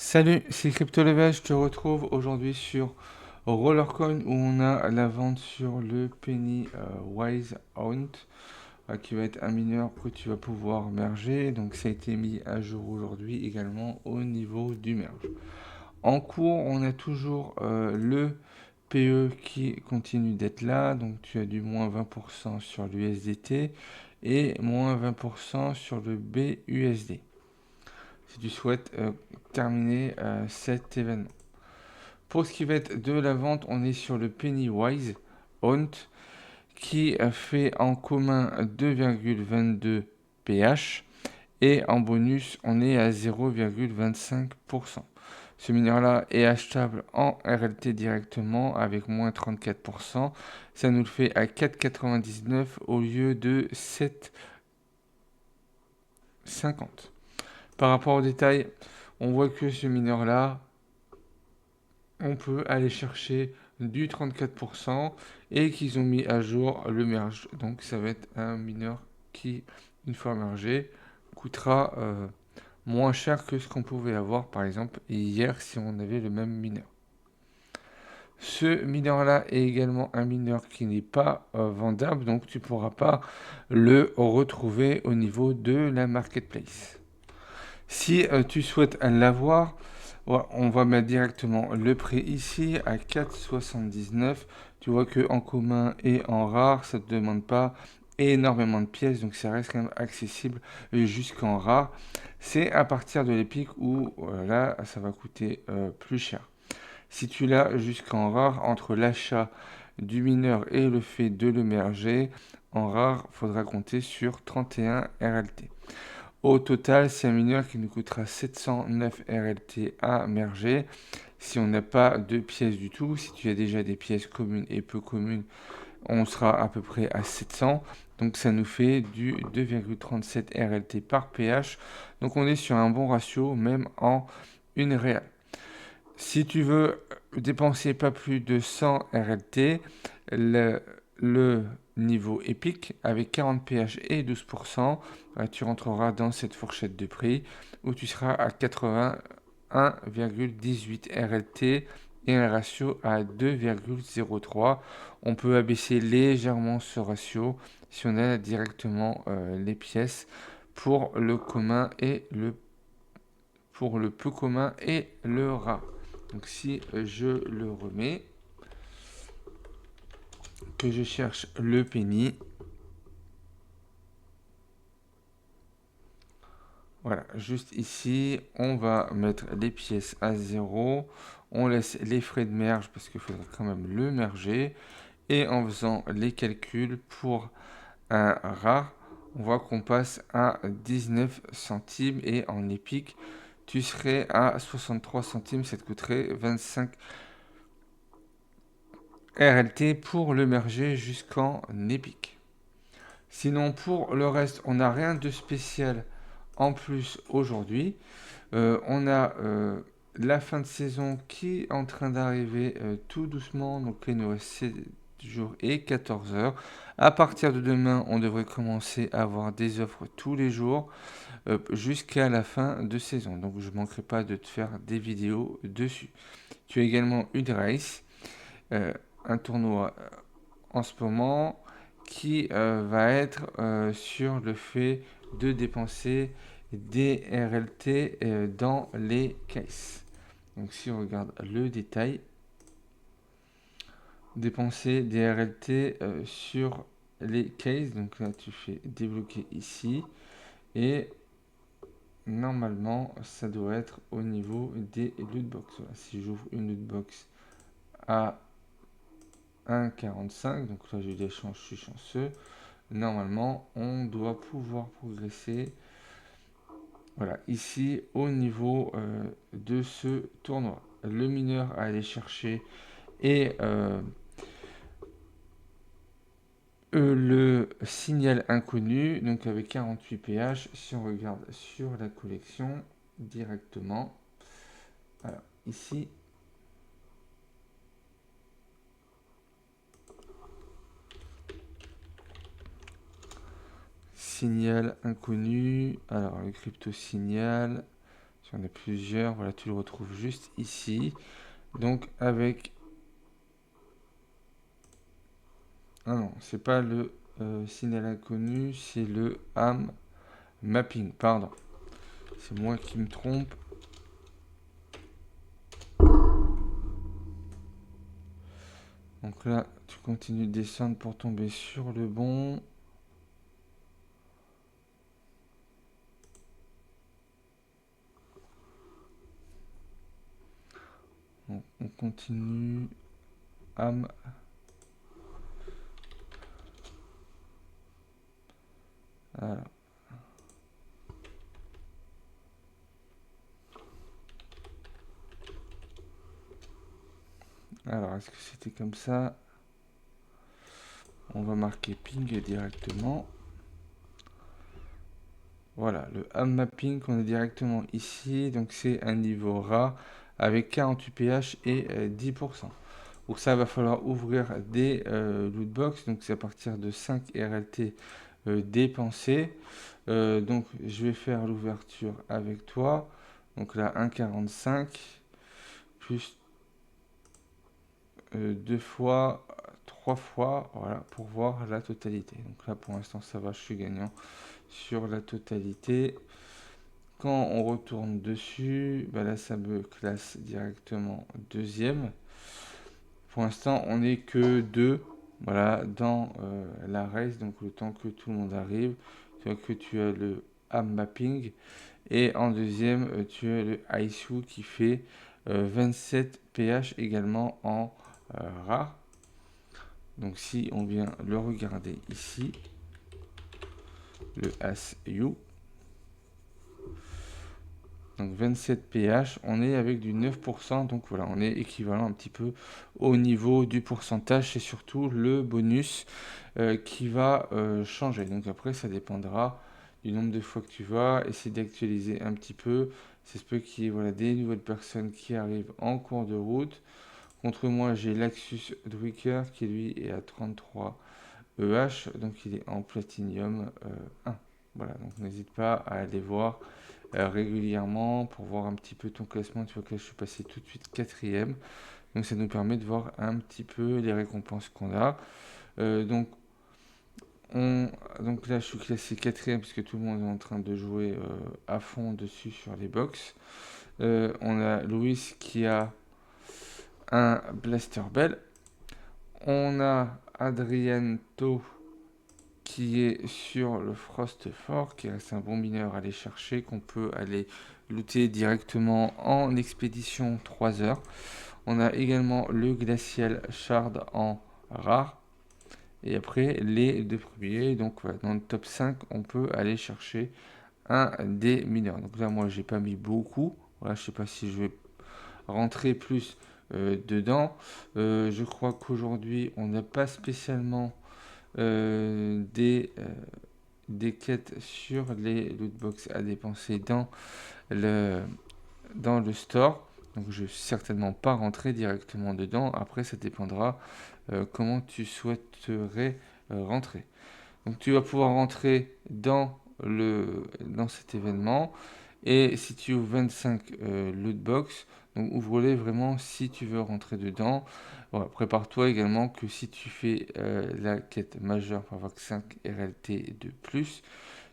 Salut, c'est CryptoLevel, je te retrouve aujourd'hui sur Rollercoin où on a la vente sur le Penny Wise Hunt qui va être un mineur que tu vas pouvoir merger. Donc ça a été mis à jour aujourd'hui également au niveau du merge. En cours, on a toujours le PE qui continue d'être là. Donc tu as du moins 20% sur l'USDT et moins 20% sur le BUSD si tu souhaites terminer cet événement. Pour ce qui va être de la vente, on est sur le Pennywise Hunt qui fait en commun 2,22 pH et en bonus, on est à 0,25%. Ce mineur-là est achetable en RLT directement avec moins 34%. Ça nous le fait à 4,99 au lieu de 7,50. Par rapport au détail, on voit que ce mineur-là, on peut aller chercher du 34% et qu'ils ont mis à jour le merge. Donc ça va être un mineur qui, une fois mergé, coûtera moins cher que ce qu'on pouvait avoir par exemple hier si on avait le même mineur. Ce mineur-là est également un mineur qui n'est pas vendable, donc tu ne pourras pas le retrouver au niveau de la marketplace. Si tu souhaites l'avoir, on va mettre directement le prix ici à 4,79. Tu vois que en commun et en rare, ça ne te demande pas énormément de pièces, donc ça reste quand même accessible jusqu'en rare. C'est à partir de l'épique où là, ça va coûter plus cher. Si tu l'as jusqu'en rare, entre l'achat du mineur et le fait de le merger, en rare, il faudra compter sur 31 RLT. Au total, c'est un mineur qui nous coûtera 709 RLT à merger. Si on n'a pas de pièces du tout, si tu as déjà des pièces communes et peu communes, on sera à peu près à 700. Donc ça nous fait du 2,37 RLT par pH. Donc on est sur un bon ratio, même en une réelle. Si tu veux dépenser pas plus de 100 RLT, le niveau épique avec 40 pH et 12%, tu rentreras dans cette fourchette de prix où tu seras à 81,18 RLT et un ratio à 2,03. On peut abaisser légèrement ce ratio si on a directement les pièces pour le commun et pour le peu commun et le rare. Donc si je le remets, que je cherche le penny, voilà, juste ici, on va mettre les pièces à 0, on laisse les frais de merge parce qu'il faudra quand même le merger, et en faisant les calculs pour un rare, on voit qu'on passe à 19 centimes et en épique, tu serais à 63 centimes, ça te coûterait 25 RLT pour le merger jusqu'en épique. Sinon, pour le reste, on n'a rien de spécial en plus aujourd'hui. On a la fin de saison qui est en train d'arriver tout doucement. Donc, il nous reste 7 jours et 14 heures. À partir de demain, on devrait commencer à avoir des offres tous les jours jusqu'à la fin de saison. Donc, je ne manquerai pas de te faire des vidéos dessus. Tu as également une race, un tournoi en ce moment qui va être sur le fait de dépenser des RLT dans les caisses. Donc si on regarde le détail, dépenser des RLT sur les cases, donc là tu fais débloquer ici et normalement ça doit être au niveau des lootbox. Voilà, si j'ouvre une lootbox à 1,45, donc là j'ai eu des chances, je suis chanceux. Normalement, on doit pouvoir progresser. Voilà, ici au niveau de ce tournoi. Le mineur à aller chercher et le signal inconnu, donc avec 48 pH, si on regarde sur la collection directement. Alors, ici, signal inconnu. Alors, le crypto signal Si on a plusieurs, voilà, tu le retrouves juste ici. Donc avec... Ah non, c'est pas le signal inconnu, c'est le AM mapping, pardon. C'est moi qui me trompe. Donc là, tu continues de descendre pour tomber sur le bon. Donc, on continue. AM. Voilà. Alors, est-ce que c'était comme ça? On va marquer ping directement. Voilà, le AM mapping qu'on a directement ici. Donc, c'est un niveau rare avec 48 pH et 10%. Donc, ça va falloir ouvrir des lootbox. Donc, c'est à partir de 5 RLT dépensés. Donc, je vais faire l'ouverture avec toi. Donc là, 1,45 plus 2 fois, 3 fois, voilà, pour voir la totalité. Donc là, pour l'instant, ça va, je suis gagnant sur la totalité. Quand on retourne dessus, bah là, ça me classe directement deuxième. Pour l'instant, on n'est que 2, voilà, dans la race. Donc le temps que tout le monde arrive, tu vois que tu as le AM mapping. Et en deuxième, tu as le ISU qui fait 27 pH également en rare. Donc si on vient le regarder ici, le ASU, donc 27 pH, on est avec du 9%, donc voilà, on est équivalent un petit peu au niveau du pourcentage, c'est surtout le bonus qui va changer. Donc après, ça dépendra du nombre de fois que tu vas essayer d'actualiser un petit peu. C'est ce peu qu'il y ait voilà, des nouvelles personnes qui arrivent en cours de route. Contre moi, j'ai l'Axus Dwicker qui lui est à 33 EH, donc il est en Platinium 1. Voilà, donc n'hésite pas à aller voir régulièrement pour voir un petit peu ton classement. Tu vois que là, je suis passé tout de suite quatrième. Donc ça nous permet de voir un petit peu les récompenses qu'on a. Donc là, je suis classé quatrième parce que tout le monde est en train de jouer à fond dessus sur les box. On a Louis qui a un Blaster Bell. On a Adriento qui est sur le Frost Fort, qui reste un bon mineur à aller chercher, qu'on peut aller looter directement en expédition 3 heures. On a également le Glacial Shard en rare. Et après, les deux premiers, donc voilà, dans le top 5, on peut aller chercher un des mineurs. Donc là, moi, j'ai pas mis beaucoup. Voilà, je sais pas si je vais rentrer plus dedans. Je crois qu'aujourd'hui, on n'a pas spécialement des quêtes sur les lootbox à dépenser le, dans le store. Donc je ne vais certainement pas rentrer directement dedans. Après, ça dépendra comment tu souhaiterais rentrer. Donc tu vas pouvoir rentrer dans cet événement. Et si tu ouvres 25 lootbox, donc ouvre-les vraiment si tu veux rentrer dedans. Voilà, prépare-toi également que si tu fais la quête majeure pour avoir 5 RLT de plus,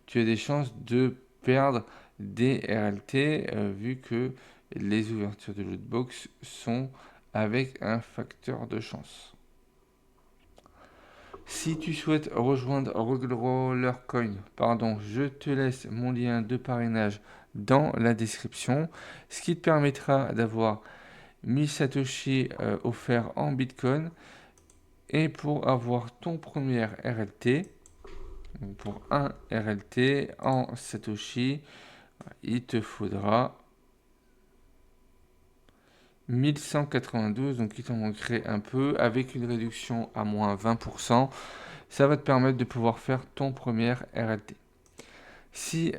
tu as des chances de perdre des RLT vu que les ouvertures de lootbox sont avec un facteur de chance. Si tu souhaites rejoindre Rollercoin, je te laisse mon lien de parrainage dans la description, ce qui te permettra d'avoir 1000 Satoshi offerts en Bitcoin. Et pour avoir ton premier RLT, pour un RLT en Satoshi, il te faudra 1192, donc il t'en manquerait un peu, avec une réduction à moins 20%. Ça va te permettre de pouvoir faire ton premier RLT. Si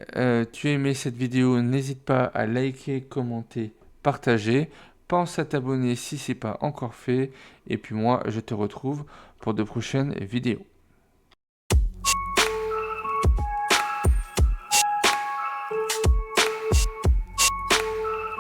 tu as aimé cette vidéo, n'hésite pas à liker, commenter, partager. Pense à t'abonner si ce n'est pas encore fait. Et puis moi, je te retrouve pour de prochaines vidéos.